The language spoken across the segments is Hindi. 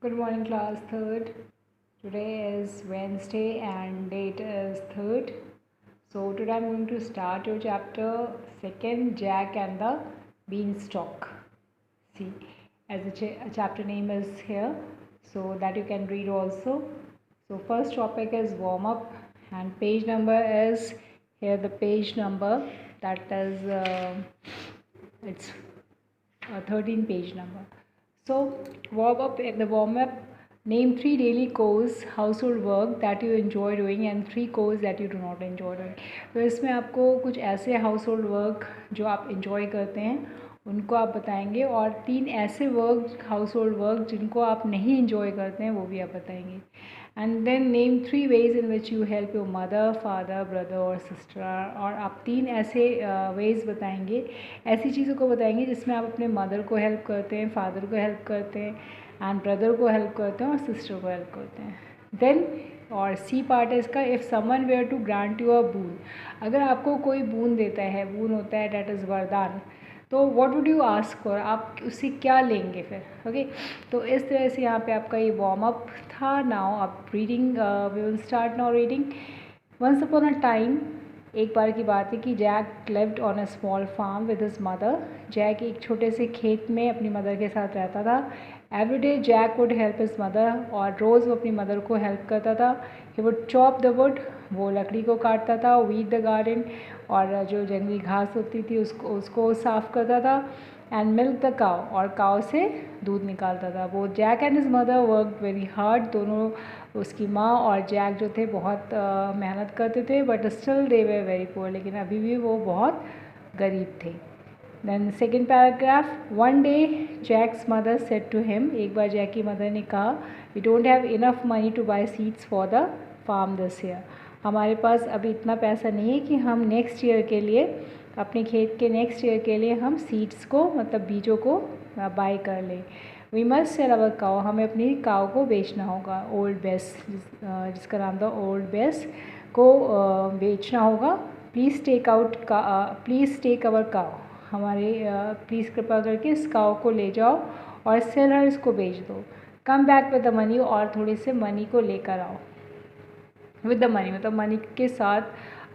Good morning, class third. Today is Wednesday and date is 3rd. So today I'm going to start your chapter second, Jack and the Beanstalk. See, as the chapter name is here, so that you can read also. So first topic is warm up, and page number is here. The page number that is it's 13 page number. So warm up, name 3 daily chores, household work that you enjoy doing and 3 chores that you do not enjoy doing. तो इसमें आपको कुछ ऐसे हाउस होल्ड वर्क जो आप enjoy करते हैं उनको आप बताएंगे और 3 ऐसे वर्क हाउस होल्ड वर्क जिनको आप नहीं enjoy करते हैं वो भी आप बताएंगे. And then name 3 ways in which you help your mother, father, brother और सिस्टर. और आप 3 ऐसे वेज बताएंगे, ऐसी चीज़ों को बताएंगे जिसमें आप अपने मदर को हेल्प करते हैं, फादर को हेल्प करते हैं एंड ब्रदर को हेल्प करते हैं और सिस्टर को हेल्प करते हैं. देन और सी पार्ट है इसका, if someone were to grant you a boon. अगर आपको कोई बून देता है, बून होता है डेट इज़ वरदान, तो what would you ask for, आप उससे क्या लेंगे फिर. ओके तो इस तरह से यहाँ पे आपका ये वार्म अप था. नाउ आप reading, we will start now reading. Once upon a time, एक बार की बात है कि Jack lived on a small farm with his mother. Jack एक छोटे से खेत में अपनी मदर के साथ रहता था. Every day Jack would help his mother, और रोज़ वो अपनी मदर को हेल्प करता था. He would chop the wood, वो लकड़ी को काटता था. वीड द गार्डन, और जो जंगली घास होती थी उसको साफ़ करता था. एंड मिल्क द काव, और काव से दूध निकालता था. वो Jack and his mother work very hard. दोनों, उसकी माँ और जैक जो थे बहुत मेहनत करते थे. But still they were very poor, लेकिन अभी भी वो बहुत गरीब थे. Then second paragraph, one day Jack's mother said to him. एक बार जैक की मदर ने कहा, we don't have enough money to buy seeds for the farm this year. हमारे पास अभी इतना पैसा नहीं है कि हम नेक्स्ट ईयर के लिए, अपने खेत के नेक्स्ट ईयर के लिए हम सीड्स को, मतलब बीजों को बाय कर लें. वी मस्ट सेल अवर काव, हमें अपनी काव को बेचना होगा. ओल्ड बेस, जिसका नाम था ओल्ड बेस, को बेचना होगा. प्लीज़ टेक अवर काव, हमारे प्लीज़ कृपा करके इस काव को ले जाओ और सेल हर, इसको बेच दो. Come back with the money, और थोड़े से मनी को लेकर आओ. विद द मनी मतलब मनी के साथ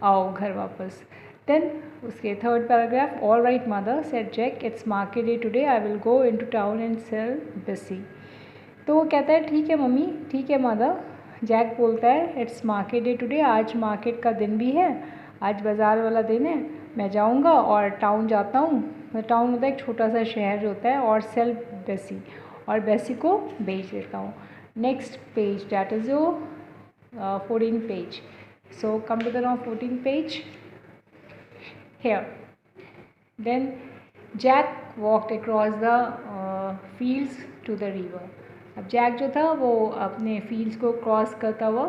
आओ घर वापस. देन उसके third paragraph, all right mother said Jack, it's market day today, I will go into town and sell Bessie. तो वो कहता है ठीक है मम्मी, ठीक है मदर. जैक बोलता है इट्स मार्केट डे टुडे, आज मार्केट का दिन भी है, आज बाज़ार वाला दिन है, मैं जाऊंगा और टाउन जाता हूँ. टाउन होता है एक छोटा सा शहर जो होता है, और सेल बेसी, और बेसी को बेच देता हूँ. Next page, that is your 14th page. So come to the now 14th page here. Then Jack walked across the fields to the river. अब जैक जो था वो अपने फील्ड्स को क्रॉस करता हुआ,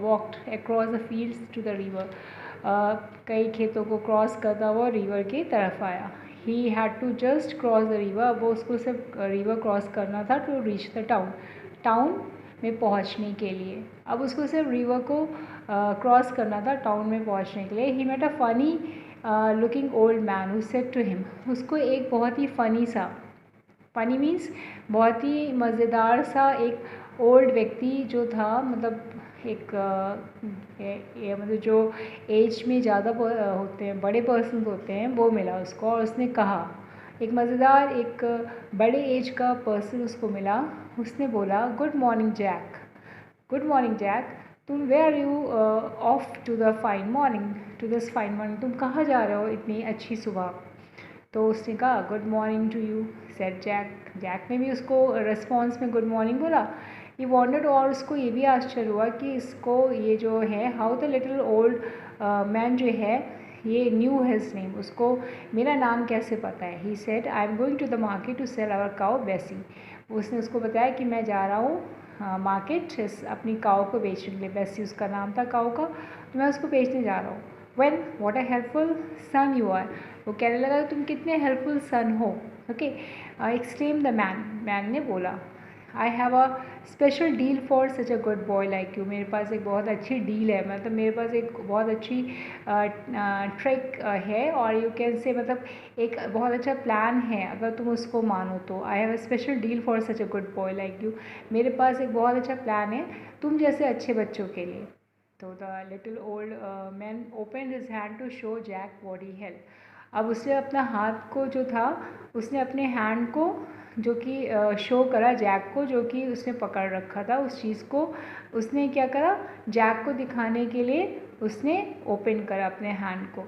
walked across the fields to the river, कई खेतों को क्रॉस करता हुआ रिवर की तरफ आया. He had to just cross the river, अब वो उसको सिर्फ रिवर क्रॉस करना था to reach the town, town में पहुंचने के लिए. अब उसको सिर्फ रिवर को क्रॉस करना था टाउन में पहुंचने के लिए. He met a funny looking old man who said to him, उसको एक बहुत ही फ़नी सा, फ़नी मीन्स बहुत ही मज़ेदार सा, एक ओल्ड व्यक्ति जो था, मतलब एक मतलब जो एज में ज़्यादा होते हैं, बड़े पर्सन होते हैं, वो मिला उसको. और उसने कहा, एक मज़ेदार, एक बड़े एज का पर्सन उसको मिला. उसने बोला, good morning Jack, good morning Jack, तुम where are you off to the fine morning, to this fine morning, तुम कहाँ जा रहे हो इतनी अच्छी सुबह. तो उसने कहा, good morning to you said Jack. Jack ने भी उसको रिस्पॉन्स में गुड मॉर्निंग बोला. ये वॉन्डर्ड, और उसको ये भी आश्चर्य हुआ कि इसको ये जो है, how the little old man जो है, ये न्यू हिज नेम, उसको मेरा नाम कैसे पता है. He said, I am going to the market to sell our cow Bessie. उसने उसको बताया कि मैं जा रहा हूँ मार्केट अपनी काउ को बेचने के लिए. बेसी उसका नाम था काउ का, तो मैं उसको बेचने जा रहा हूँ. When what a helpful son you are, वो कहने लगा तुम कितने हेल्पफुल सन हो. Okay exclaim the man, man ने बोला. I have a special deal for such a good boy like you. मेरे पास एक बहुत अच्छी डील है, मतलब मेरे पास एक बहुत अच्छी ट्रिक है, और यू कैन से मतलब एक बहुत अच्छा प्लान है अगर तुम उसको मानो तो। आई have a special deal for such a good boy like you. मेरे पास एक बहुत अच्छा प्लान है तुम जैसे अच्छे बच्चों के लिए। तो the little old man open his hand to show Jack what he held. अब उसने अपना हाथ को जो था, उसने अपने हैंड को जो कि शो करा जैक को, जो कि उसने पकड़ रखा था उस चीज़ को। उसने क्या करा, जैक को दिखाने के लिए उसने ओपन करा अपने हैंड को।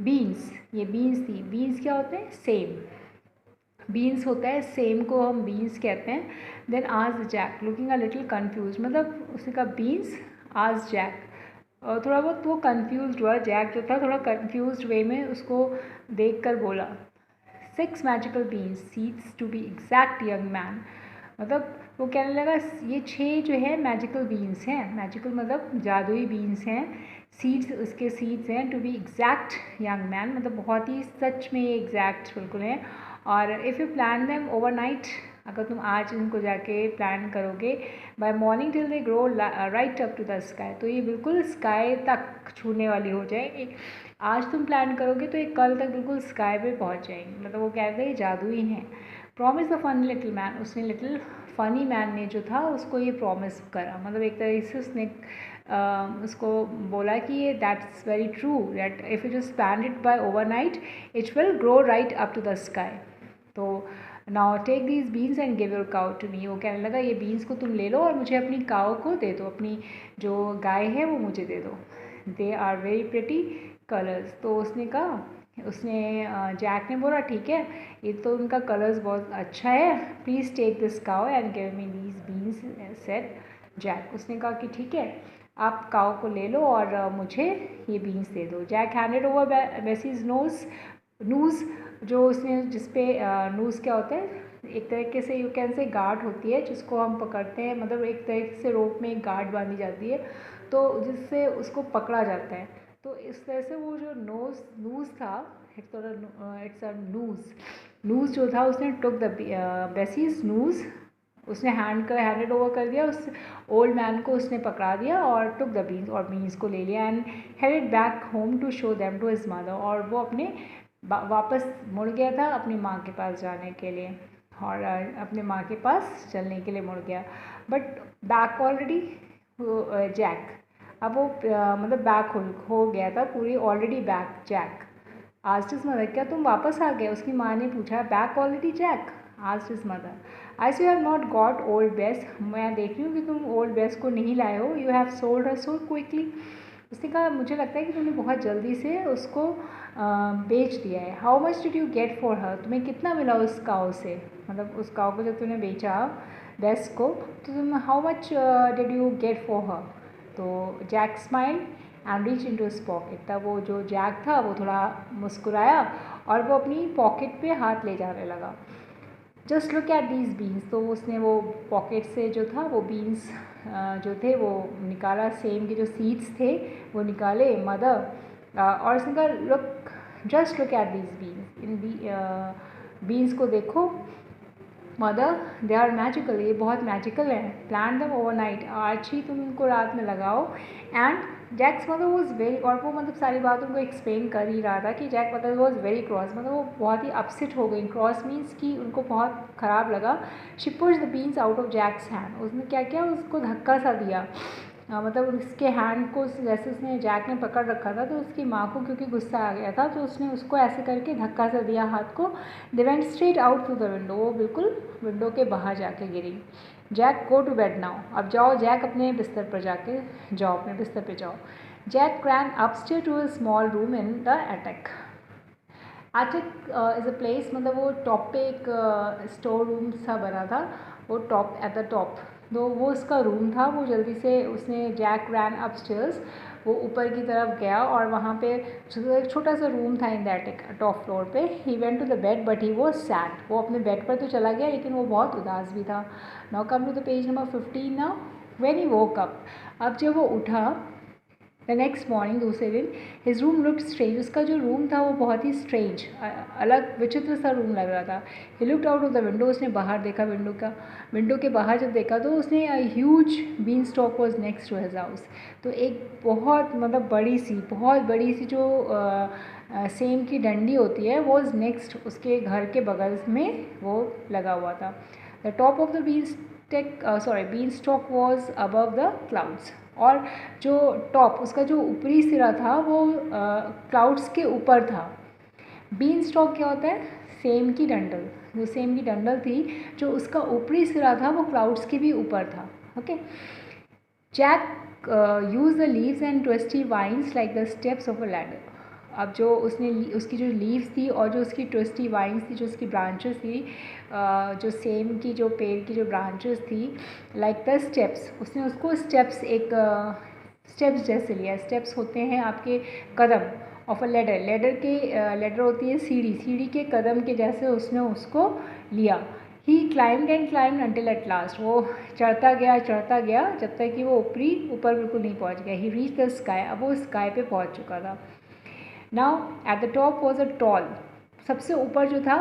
बीन्स, ये बीन्स थी। बीन्स क्या होते हैं, सेम। बीन्स होता है, सेम को हम बीन्स कहते हैं। देन आज Jack looking a little confuse, मतलब उसने कहा बीन्स, आज जैक। और थोड़ा बहुत वो कन्फ्यूज हुआ, जैक जो था थोड़ा कन्फ्यूज वे में उसको देख कर बोला 6 magical beans seeds to be exact young man. मतलब वो कहने लगा ये 6 जो है मैजिकल बीन्स हैं, मैजिकल मतलब जादुई बीन्स हैं, सीड्स उसके सीड्स हैं, to be exact young man मतलब बहुत ही सच में ये एग्जैक्ट बिल्कुल हैं। और if you plan them overnight, अगर तुम आज इनको जाके प्लान करोगे, by morning till they grow right up to the sky, तो ये बिल्कुल स्काई तक छूने वाली हो जाएगी। आज तुम प्लान करोगे तो ये कल तक बिल्कुल स्काई पे पहुंच जाएंगे। मतलब वो कहते हैं जादुई हैं। Promise the funny little man, उसने लिटिल फनी मैन ने जो था उसको ये प्रॉमिस करा, मतलब एक तरीके से उसने उसको बोला कि ये that's very true that if you just plant it by overnight it will grow right up to the sky. तो now take these beans and give your cow to me. वो कहने लगा ये बीन्स को तुम ले लो और मुझे अपनी काउ को दे दो, अपनी जो गाय है वो मुझे दे दो। They are very pretty colours. तो उसने कहा, उसने जैक ने बोला ठीक है, ये तो उनका कलर्स बहुत अच्छा है, please take this cow and give me these beans said Jack. उसने कहा कि ठीक है, आप काउ को ले लो और मुझे ये बीन्स दे दो। जैक हैंडेड ओवर बेसीज नूज़, जो उसने जिसपे नूज़ क्या होता है, एक तरीके से यू कैन से गार्ड होती है जिसको हम पकड़ते हैं, मतलब एक तरीके से रोप में एक गार्ड बांधी जाती है तो जिससे उसको पकड़ा जाता है। तो इस तरह से वो जो नूज़ था, इट्स अ नूज़ जो था, उसने टुक द बेसीज नूज़, उसने हैंडेड ओवर कर दिया उस ओल्ड मैन को, उसने पकड़ा दिया और टुक द बीन्स, और बीन्स को ले लिया and headed back home to show them to his mother. और वो अपने वापस मुड़ गया था अपनी माँ के पास जाने के लिए, और अपने माँ के पास चलने के लिए मुड़ गया। बट बैक ऑलरेडी जैक, अब वो मतलब बैक हो गया था पूरी, already back Jack. Asked his mother, क्या तुम वापस आ गए? उसकी माँ ने पूछा। Back already Jack, asked his mother. I see have not got old Bess, मैं देख रही हूँ कि तुम ओल्ड बेस को नहीं लाए हो। You have sold her so quickly. उसने कहा मुझे लगता है कि तुमने बहुत जल्दी से उसको बेच दिया है। How much did you get for हर, तुम्हें कितना मिला उस काऊ से, मतलब उस काऊ को जब तुमने बेचा बेस को, तो तुम how much did you get for her. तो Jack smile and reach into his pocket. तब वो जो जैक था वो थोड़ा मुस्कुराया और वो अपनी पॉकेट पे हाथ ले जाने लगा। Just look at these beans, तो उसने वो पॉकेट से जो था वो बीन्स जो थे वो निकाला, सेम के जो सीड्स थे वो निकाले मदर, और उसने कहा look, just look at these beans, in beans को देखो मदर, दे आर मैजिकल, ये बहुत मैजिकल है। प्लान दम ओवरनाइट, आज ही तुम इनको रात में लगाओ। And Jack's mother was very, और वो मतलब सारी बात उनको एक्सप्लेन कर ही रहा था कि Jack mother was very cross, मतलब वो बहुत ही अपसेट हो गई। क्रॉस मीन्स कि उनको बहुत ख़राब लगा। She pushed the beans out of Jack's hand, उसने क्या किया, उसको धक्का सा दिया, मतलब उसके हैंड को जैसे उसने जैक ने पकड़ रखा था, तो उसकी माँ को क्योंकि गुस्सा आ गया था तो उसने उसको ऐसे करके धक्का सा दिया हाथ को। They went straight out through the window, वो बिल्कुल विंडो के बाहर जाके गिरी। Jack go to bed now, अब जाओ जैक अपने बिस्तर पर जाके जाओ, अपने बिस्तर पे जाओ। Jack ran upstairs to a small room in the attic. attic is a place, मतलब वो टॉप पे एक स्टोर रूम सा बना था, वो टॉप एट द टॉप, तो वो उसका रूम था। वो जल्दी से उसने जैक रैन अपस्टेयर्स, वो ऊपर की तरफ गया और वहाँ पे एक छोटा सा रूम था in the attic top floor पे। He went to the bed but he was sad, वो अपने बेड पर तो चला गया लेकिन वो बहुत उदास भी था। Now come to the page number 15 now. When he woke up, अब जब वो उठा द नेक्स्ट मॉर्निंग, दूसरे दिन, हिज रूम लुक्ड स्ट्रेंज, उसका जो रूम था वो बहुत ही स्ट्रेंज, अलग विचित्र सा रूम लग रहा था. He looked out of the window, उसने बाहर देखा, विंडो के बाहर जब देखा तो उसने huge beanstalk was next to his house. तो एक बहुत मतलब बहुत बड़ी सी जो सेम की डंडी होती है वो नेक्स्ट उसके घर के बगल में वो लगा हुआ था. The top of the beanstalk was above the clouds, और जो टॉप उसका जो ऊपरी सिरा था वो क्लाउड्स के ऊपर था. बीन स्टॉक क्या होता है? सेम की डंडल. जो सेम की डंडल थी, जो उसका ऊपरी सिरा था वो क्लाउड्स के भी ऊपर था. Okay. Jack use the leaves and twisty vines like the steps of a ladder. अब जो उसने उसकी जो लीव्स थी और जो उसकी ट्विस्टी वाइन्स थी, जो उसकी ब्रांचेस थी, जो सेम की जो पेड़ की जो ब्रांचेस थी, लाइक द स्टेप्स, उसने उसको स्टेप्स स्टेप्स जैसे लिया. स्टेप्स होते हैं आपके कदम ऑफ अ लेडर. लेडर होती है सीढ़ी के कदम के जैसे उसने उसको लिया. He climbed and climbed until at last, वो चढ़ता गया जब तक कि वो ऊपर बिल्कुल नहीं पहुंच गया. ही रीच द स्काई, अब वो स्काई पे पहुंच चुका था. Now at the top was a tall, सबसे ऊपर जो था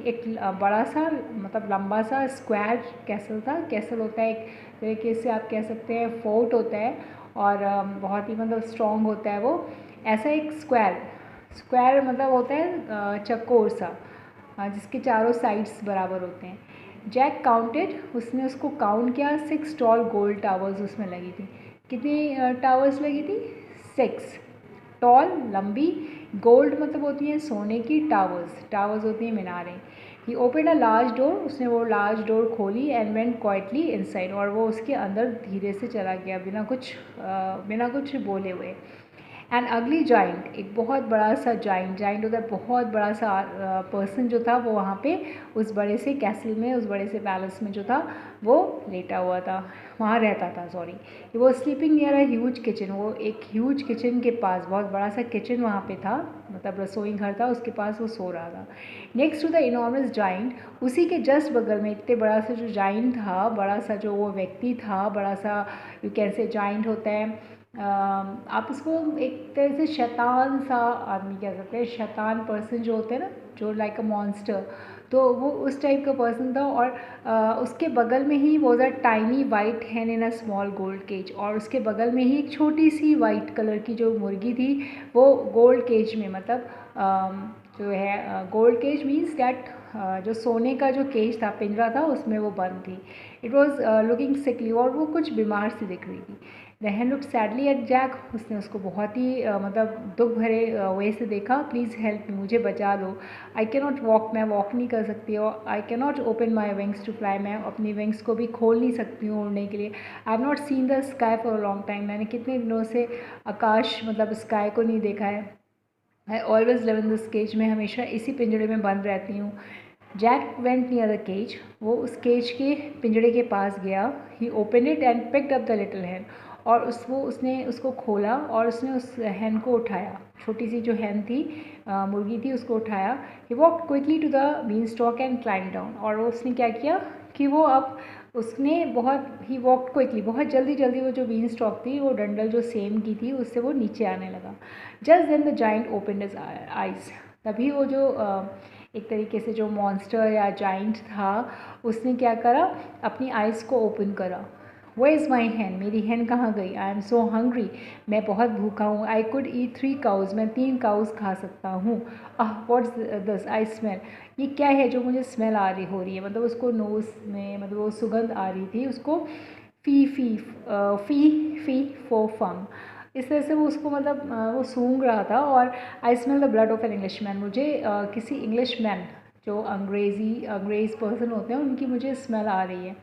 एक बड़ा सा मतलब लंबा सा स्क्वायर कैसल था. कैसल होता है एक तरीके से आप कह सकते हैं फोर्ट होता है, और बहुत ही मतलब स्ट्रॉन्ग होता है वो. ऐसा एक स्क्वायर मतलब होता है चक्कोर सा, जिसके चारों साइड्स बराबर होते हैं. जैक काउंटेड, उसने उसको काउंट किया. 6 टॉल गोल्ड टावर्स उसमें लगी थी. कितनी टावर्स लगी थी? 6. टॉल लंबी, गोल्ड मतलब होती हैं सोने की, टावर्स होती हैं मीनारें. ही ओपन अ लार्ज डोर, उसने वो लार्ज डोर खोली. एंड वेंट क्वाइटली इनसाइड, और वो उसके अंदर धीरे से चला गया बिना कुछ बोले हुए. एन अगली जाइंट, एक बहुत बड़ा सा जाइंट होता है बहुत बड़ा सा पर्सन जो था वो वहाँ पे उस बड़े से कैसल में, उस बड़े से पैलेस में जो था वो लेटा हुआ था, वहाँ रहता था. वो sleeping near a huge kitchen, वो एक ह्यूज किचन के पास, बहुत बड़ा सा किचन वहाँ पे था, मतलब रसोई घर था, उसके पास वो सो रहा था. Next to the enormous giant, उसी के जस्ट बगल में इतने बड़ा सा जो जाइंट था, बड़ा सा जो वो व्यक्ति था, बड़ा सा यू कैन से जाइंट होता है, आप उसको एक तरह से शैतान सा आदमी कह सकते हैं. शैतान पर्सन जो होते हैं ना, जो लाइक अ मॉन्स्टर, तो वो उस टाइप का पर्सन था. और उसके बगल में ही was a tiny white hen in a small gold cage, और उसके बगल में ही एक छोटी सी वाइट कलर की जो मुर्गी थी वो गोल्ड केज में, मतलब जो है गोल्ड केज मीन्स दैट जो सोने का जो केज था, पिंजरा था, उसमें वो बंद थी. इट वॉज लुकिंग सिकली, और वो कुछ बीमार सी दिख रही थी. The hen looked sadly at Jack, उसने उसको बहुत ही मतलब दुख भरे वे से देखा. प्लीज़ हेल्प मी, मुझे बचा लो. आई कैन नॉट वॉक, मैं वॉक नहीं कर सकती. और I can not open my wings to fly, मैं अपनी विंग्स को भी खोल नहीं सकती हूँ उड़ने के लिए. I have not seen the sky for a long time, मैंने कितने दिनों से आकाश मतलब स्काई को नहीं देखा है. I always live in this cage, मैं हमेशा इसी पिंजरे में बंद रहती हूँ. Jack went near the cage, वो उस केज के पिंजरे के पास गया. He open it and picked up the little hen, और उसने उसको खोला और उसने उस हैन को उठाया. छोटी सी जो हैन थी, मुर्गी थी, उसको उठाया. He walk quickly to the beanstalk and climb down, और उसने क्या किया कि वो अब उसने ही वॉक क्विकली, बहुत जल्दी वो जो बीन स्टॉक थी, वो डंडल जो सेम की थी, उससे वो नीचे आने लगा. Just then the giant open his eyes, तभी वो जो एक तरीके से जो मॉन्स्टर या जाइंट था, उसने क्या करा, अपनी आइज़ को ओपन करा. Where is my hen? मेरी hen कहाँ गई? I am so hungry. मैं बहुत भूखा हूँ. I could eat 3 cows. मैं 3 cows खा सकता हूँ. What's this? I smell. ये क्या है जो मुझे स्मेल हो रही है, मतलब उसको नोज़ में मतलब वो सुगंध आ रही थी उसको. फी फो फम, इस तरह से वो उसको मतलब वो सूंघ रहा था. और आई smell the blood of an Englishman, मुझे किसी इंग्लिश मैन जो अंग्रेज़ पर्सन होते हैं उनकी मुझे स्मेल आ रही है.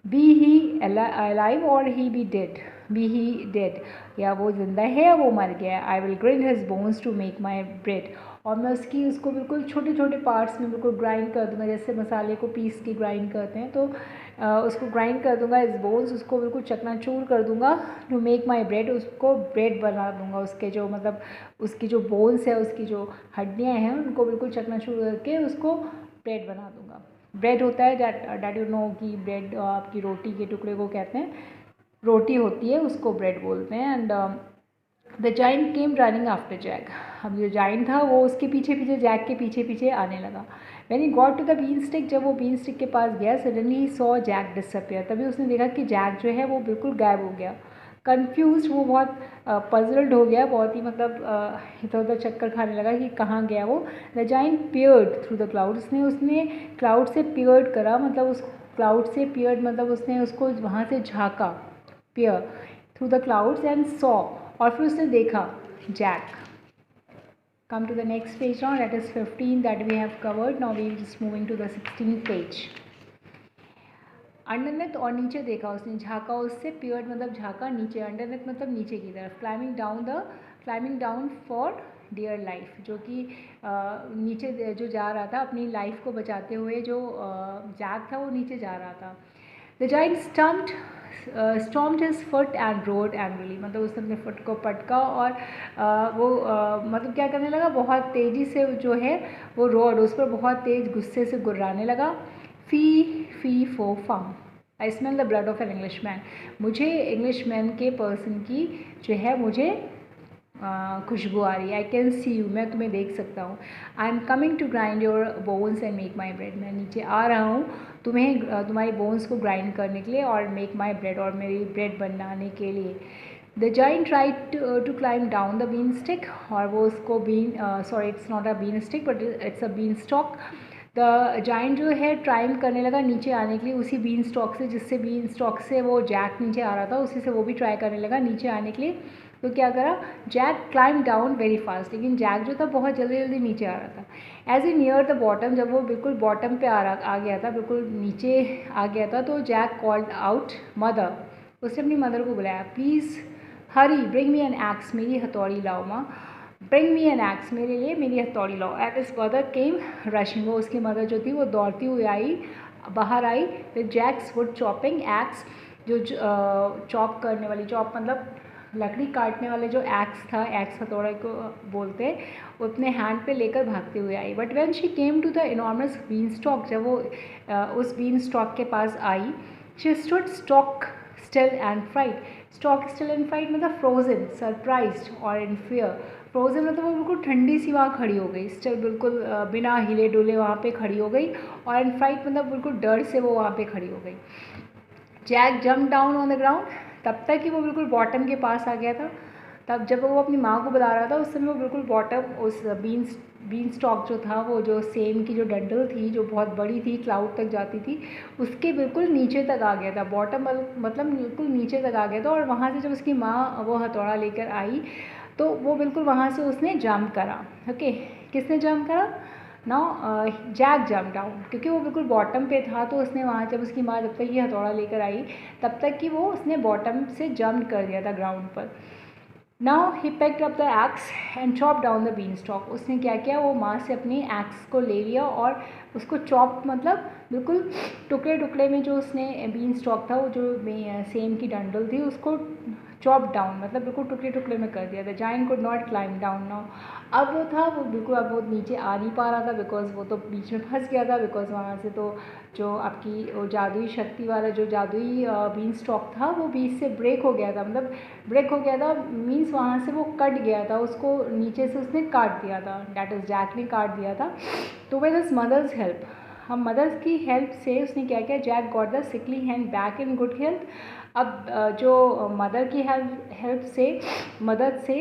बी ही अलाइव और ही बी डेड, या वो जिंदा है या वो मर गया. I will grind his bones to make my bread, और मैं उसको बिल्कुल छोटे छोटे पार्ट्स में बिल्कुल ग्राइंड कर दूँगा, जैसे मसाले को पीस के ग्राइंड करते हैं, तो उसको ग्राइंड कर दूँगा. इस बोन्स, उसको बिल्कुल चकनाचूर कर दूँगा. टू मेक माई ब्रेड, उसको ब्रेड बना दूँगा. उसके जो मतलब उसकी जो बोन्स है, उसकी जो हड्डियाँ हैं, उनको बिल्कुल चकनाचूर करके उसको ब्रेड बना दूँगा. ब्रेड होता है डैट यू नो कि ब्रेड आपकी रोटी के टुकड़े को कहते हैं. रोटी होती है उसको ब्रेड बोलते हैं। And the giant came running after Jack. अब जो जाइंट था वो उसके पीछे पीछे, जैक के पीछे पीछे आने लगा। When he got to the bean stick, जब वो बीन स्टिक के पास गया, suddenly he saw Jack disappear. तभी उसने देखा कि जैक जो है वो बिल्कुल गायब हो गया। कन्फ्यूज, वो बहुत पजल्ड हो गया, बहुत ही मतलब इधर उधर चक्कर खाने लगा कि कहाँ गया वो। The giant peered through the cloud, उसने क्लाउड से पियर्ड करा, मतलब उस क्लाउड से पियर्ड मतलब उसने उसको वहाँ से झाँका, peer through the clouds and saw, और फिर उसने देखा Jack. Come to the next page now, that is 15 that we have covered. Now we are just moving to the 16th page. Underneath, और नीचे देखा उसने, झाँका उससे, पियर्ड मतलब झाँका नीचे, अंडरनेथ मतलब नीचे की तरफ, climbing down for dear life, जो कि नीचे जो जा रहा था अपनी लाइफ को बचाते हुए, जो जैक था वो नीचे जा रहा था। The giant stomped his foot and roared angrily, मतलब उसने अपने फुट को पटका और वो मतलब क्या करने लगा, बहुत तेज़ी से जो है वो रोड, उस पर बहुत तेज़ गुस्से से गुर्राने लगा। Fee fo fum, I smell the blood of an Englishman, मुझे इंग्लिश मैन के पर्सन की जो है मुझे खुशबू आ रही है। आई कैन सी यू, मैं तुम्हें देख सकता हूँ। I am coming to grind your bones and make my bread, मैं नीचे आ रहा हूँ तुम्हारी बोन्स को ग्राइंड करने के लिए और मेक माई ब्रेड, और मेरी ब्रेड बनाने के लिए। The giant tried to climb down the bean stick, और वो उसको sorry it's not a bean stick but it's a beanstalk. The giant जो है ट्राइम करने लगा नीचे आने के लिए उसी बीन स्टॉक से, जिससे बीन स्टॉक से वो जैक नीचे आ रहा था, उसी से वो भी ट्राई करने लगा नीचे आने के लिए। तो क्या करा, Jack climb down very fast, लेकिन जैक जो था बहुत जल्दी जल्दी नीचे आ रहा था। As a near the bottom, जब वो बिल्कुल बॉटम पे आ गया था, बिल्कुल नीचे आ गया था, तो जैक कॉल्ड आउट मदर, उसने अपनी मदर को बुलाया। Please hurry, bring me an axe, मेरी हथौड़ी लाओ माँ, ब्रिंग मी एन एक्स, मेरे लिए मेरी हथौड़ी लाओ। At his mother came rushing, वो उसकी मदर जो थी वो दौड़ती हुई आई, बाहर आई with Jack's wood chopping axe, जो चॉप करने वाली, चॉप मतलब लकड़ी काटने वाले जो एक्स था, एक्स हथौड़ा को बोलते हैं, अपने हैंड पे लेकर भागते हुए आई। But when she came to the enormous beanstalk, जब वो उस बीन स्टॉक के पास आई, she stood stock still and fright, stock still and fright मतलब फ्रोजन, सरप्राइज्ड और इन फियर। फ्रोजन मतलब वो बिल्कुल ठंडी सी वहाँ खड़ी हो गई, स्टिल बिल्कुल बिना हिले डुले वहाँ पे खड़ी हो गई, और इन फ्राइट मतलब बिल्कुल डर से वो वहाँ पे खड़ी हो गई। Jack jump down on the ground, तब तक कि वो बिल्कुल बॉटम के पास आ गया था। तब जब वो अपनी माँ को बुला रहा था उस समय वो बिल्कुल बॉटम, उस बीन स्टॉक जो था, वो जो सेम की जो डंडल थी जो बहुत बड़ी थी, क्लाउड तक जाती थी, उसके बिल्कुल नीचे तक आ गया था। बॉटम मतलब बिल्कुल नीचे तक आ गया था, और वहाँ से जब उसकी माँ वो हथौड़ा लेकर आई तो वो बिल्कुल वहाँ से उसने जंप करा। ओके, किसने जंप करा? नाउ जैक जंप डाउन, क्योंकि वो बिल्कुल बॉटम पे था, तो उसने वहाँ जब उसकी माँ जब तक ये हथौड़ा लेकर आई तब तक कि वो उसने बॉटम से जंप कर दिया था ग्राउंड पर। Now he picked up the axe and chop down the beanstalk, उसने क्या किया, वो माँ से अपनी एक्स को ले लिया और उसको चॉप मतलब बिल्कुल टुकड़े टुकड़े में, जो उसने बीन स्टॉक था, वो जो सेम की डंडल थी, उसको चॉप डाउन मतलब बिल्कुल टुकड़े टुकड़े में कर दिया था। Giant could not climb down now, अब वो था वो बिल्कुल अब वो नीचे आ नहीं पा रहा था, बिकॉज वो तो बीच में फंस गया था, बिकॉज वहाँ से तो जो आपकी वो जादुई शक्ति वाला जो जादुई बीन स्टॉक था वो बीच से ब्रेक हो गया था, मतलब ब्रेक हो गया था मीन्स वहाँ से वो कट गया था, उसको नीचे से उसने काट दिया था, डैट इज़ जैक ने काट दिया था। तो विद हिज मदर्स हेल्प, हम मदर्स की हेल्प से उसने क्या किया, Jack got the sickly hand back in good health. अब जो मदर की हेल्प से, मदद से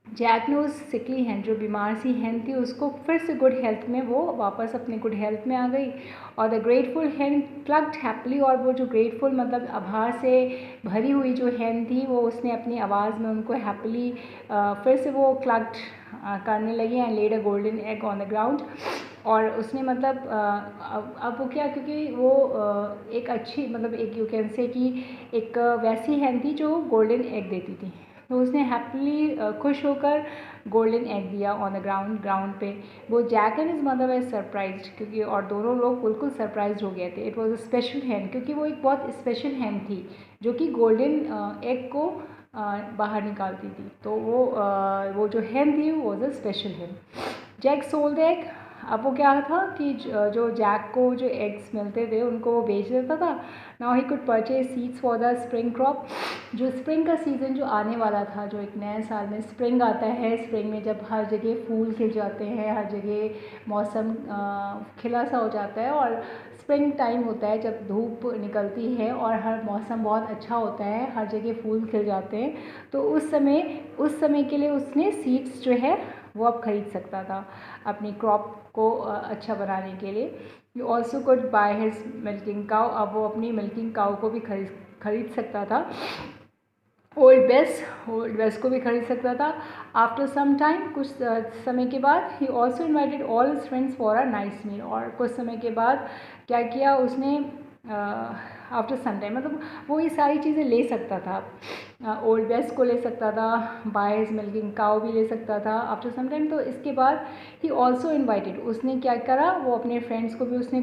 जैक ने उस सिकली हैंड, जो बीमार सी हैंड थी, उसको फिर से गुड हेल्थ में, वो वापस अपने गुड हेल्थ में आ गई। और द ग्रेटफुल हैंड क्लक्ड हैप्पीली, और वो जो ग्रेटफुल मतलब आभार से भरी हुई जो हैंड थी, वो उसने अपनी आवाज़ में उनको हैप्पीली फिर से वो क्लक्ड करने लगी and laid a golden egg on the ground. और उसने मतलब अब वो क्या, क्योंकि वो एक अच्छी मतलब एक यू कैन से कि एक वैसी हैंड थी जो गोल्डन एग देती थी, तो उसने हैप्पीली खुश होकर गोल्डन एग दिया ऑन द ग्राउंड पे। वो Jack and his mother were surprised, क्योंकि और दोनों लोग बिल्कुल सरप्राइज हो गए थे। It was a special hen, क्योंकि वो एक बहुत स्पेशल हैंड थी जो कि गोल्डन एग को बाहर निकालती थी, तो वो जो हैंड थी वो was a special hen. Jack sold the egg, अब वो क्या था कि जो जैक को जो एग्स मिलते थे उनको वो बेच देता था. Now he could purchase seeds for the spring crop. जो स्प्रिंग का सीज़न जो आने वाला था, जो एक नए साल में स्प्रिंग आता है, स्प्रिंग में जब हर जगह फूल खिल जाते हैं, हर जगह मौसम खिला सा हो जाता है, और स्प्रिंग टाइम होता है जब धूप निकलती है और हर मौसम बहुत अच्छा होता है, हर जगह फूल खिल जाते हैं. तो उस समय के लिए उसने सीड्स जो है वो अब खरीद सकता था अपनी क्रॉप को अच्छा बनाने के लिए. You also could by his milking cow. अब वो अपनी मिल्किंग काउ को भी खरीद सकता था. ओल्ड वेस्ट को भी खरीद सकता था. आफ्टर सम टाइम, कुछ समय के बाद, he also invited all his friends for a nice meal. और कुछ समय के बाद क्या किया उसने, आफ्टर सम टाइम मतलब वो ये सारी चीज़ें ले सकता था. ओल्ड वेस्ट को ले सकता था, बाय हिज मिल्किंग काउ भी ले सकता था आफ्टर सम टाइम. तो इसके बाद ही ऑल्सो इन्वाइटेड, उसने क्या करा, वो अपने फ्रेंड्स को भी उसने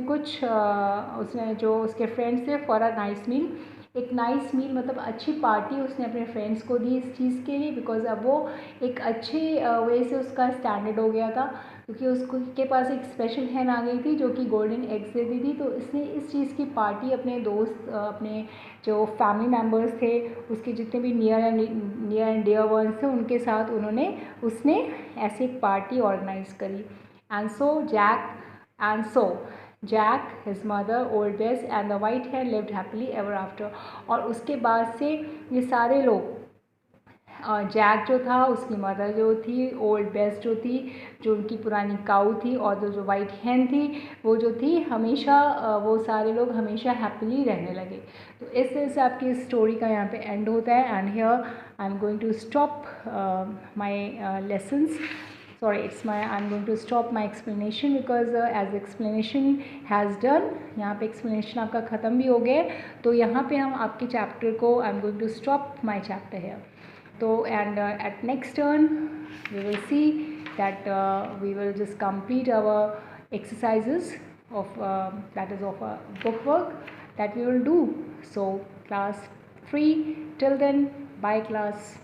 उसने जो उसके फ्रेंड्स थे फॉर अ नाइस मील. एक नाइस मील मतलब अच्छी पार्टी उसने अपने फ्रेंड्स को दी इस चीज़ के लिए, बिकॉज अब वो एक अच्छे वे से उसका स्टैंडर्ड हो गया था, क्योंकि उसको के पास एक स्पेशल हैन आ गई थी जो कि गोल्डन एग्स देती थी. तो इसने इस चीज़ की पार्टी अपने दोस्त, अपने जो फैमिली मेम्बर्स थे, उसके जितने भी नियर एंड डियर वंस थे, उनके साथ उसने ऐसी एक पार्टी ऑर्गेनाइज करी. And so Jack, his mother, old वेस्ट and the white hen lived happily ever after. और उसके बाद से ये सारे लोग, जैक जो था, उसकी मदर जो थी, ओल्ड बेस्ट जो थी, जो उनकी पुरानी काऊ थी, और जो वाइट हैन थी वो जो थी, हमेशा वो सारे लोग हमेशा हैप्पीली रहने लगे. तो इस तरह से आपकी स्टोरी का यहाँ पे एंड होता है. And here I am going to stop my lessons. I'm going to stop my explanation because as explanation has done, यहाँ पे explanation आपका ख़त्म भी हो गया. तो यहाँ पे हम आपके चैप्टर को I'm going to stop my chapter here. So and at next turn we will see that we will just complete our exercises of that is of a book work that we will do. So class 3, till then, bye class.